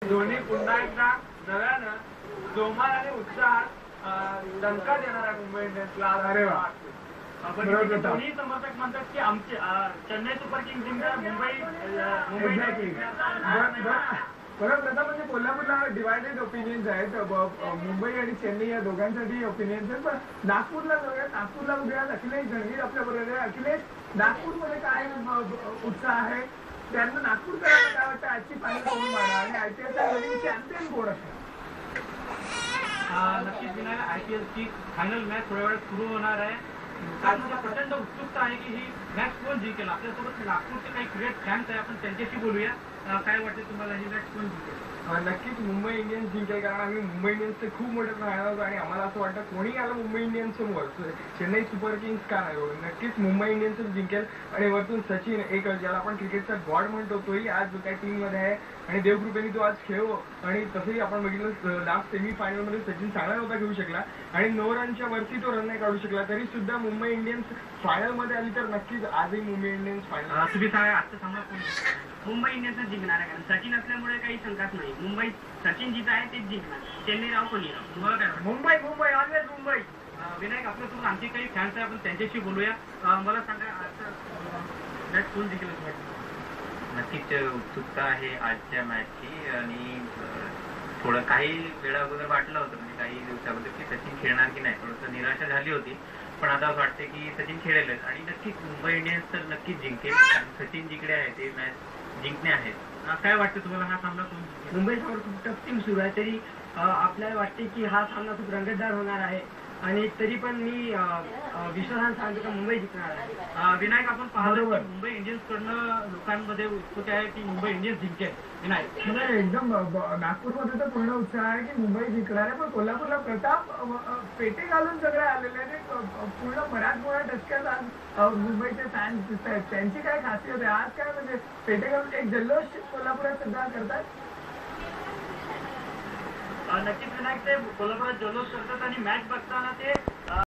धोनी पुन्हा एकदा नव्यानं जोमार आणि उत्साहात दणका देणार आहे मुंबई इंडियन्सला. अरे वा. दोन्ही समर्थक म्हणतात की आमचे चेन्नई सुपर किंग्स जिंकणार, मुंबई बरोबर. प्रथम म्हणजे कोल्हापूरला डिवायडेड ओपिनियन्स आहेत. मुंबई आणि चेन्नई या दोघांसाठी ओपिनियन्स आहेत. पण नागपूरला जाऊया. नागपूरला बघूया. अखिलेश गणवीर आपल्या बरोबर आहे. अखिलेश, नागपूरमध्ये काय उत्साह आहे? त्यांना नागपूरकरांना काय वाटतं आजची फायनल कोण मारणार आणि आयपीएलचा नवीन चॅम्पियन कोण असणार? नक्कीच विनायक, आयपीएलची फायनल मॅच थोड्या वेळात सुरू होणार आहे. कारण मला प्रचंड उत्सुकता आहे की ही मॅच कोण जिंकेल. आपल्यासोबत नागपूरचे काही क्रिकेट फॅन्स आहे, आपण त्यांच्याशी बोलूया. काय वाटते तुम्हाला ही मॅच कोण जिंकेल? नक्कीच मुंबई इंडियन्स जिंकेल. कारण आम्ही मुंबई इंडियन्सचे खूप मोठे फॅन आहोत आणि आम्हाला असं वाटतं कोणी आलं मुंबई इंडियन्स समोर चेन्नई सुपर किंग्स का नाही. नक्कीच मुंबई इंडियन्सच जिंकेल. आणि वरतून सचिन, एक ज्याला आपण क्रिकेटचा गॉड म्हणतो, तोही आज त्या टीम मध्ये आहे आणि देवकृपेने तो आज खेळो. आणि तसंही आपण बघितलं लास्ट सेमी फायनल मध्ये सचिन चांगला नव्हता घेऊ शकला आणि 9 रनच्या वरती तो रन नाही काढू शकला. तरी सुद्धा मुंबई इंडियन्स फायनल मध्ये आली तर नक्कीच आजही मुंबई इंडियन्स फायनल. तुम्ही सांगा आजचा सामना कोण? मुंबई इंडियन्सच जिंकणार आहे. कारण सचिन असल्यामुळे काही शंकाच नाही. मुंबई सचिन जिथं आहे तेच जिंकणार. चेन्नई राव कोणी राव. तुम्हाला काय वाटतं? मुंबई मुंबई ऑलवेज मुंबई. विनायक, आपल्यासोबत आणखी काही फॅन्स आहे, आपण त्यांच्याशी बोलूया. मला सांगा आजचा मॅच कोण जिंकेल असं वाटतं? नक्कीच उत्सुकता आहे आजच्या मॅचची. आणि थोडं काही वेळा अगोदर वाटलं होतं, म्हणजे काही दिवसाबद्दल की सचिन खेळणार की नाही, थोडंसं निराशा झाली होती. पण आता असं वाटतं की सचिन खेळेलच आणि नक्कीच मुंबई इंडियन्स तर नक्कीच जिंकेल. कारण सचिन जिंकले आहे ते मॅच जिंकणे आहेत. काय वाटतं तुम्हाला हा सामना कोण जिंकेल? मुंबई समोर खूप टफ टीम सुरू आहे. तरी आपल्याला वाटते की हा सामना खूप रंगतदार होणार आहे आणि तरी पण मी विश्वासाने सांगतो का मुंबई जिंकणार आहे. विनायक, आपण पाहतो की मुंबई इंडियन्स कडनं लोकांमध्ये उत्सुकता आहे की मुंबई इंडियन्स जिंकेल. विनायक, एकदम नागपूरमध्ये तर पूर्ण उत्साह आहे की मुंबई जिंकणार आहे. पण कोल्हापूरला प्रताप पेटे घालून सगळे आलेले आहेत. पूर्ण मराठमोळा टचक्यात आज मुंबईचे फॅन्स दिसत आहेत. त्यांची काय खासियत आहे आज? काय म्हणजे पेटे घालून एक जल्लोष कोल्हापुरात सध्या करतात. नक्कीच विनायक, ते कोल्हापुरात जल्लोष करतात आणि मॅच बघताना ते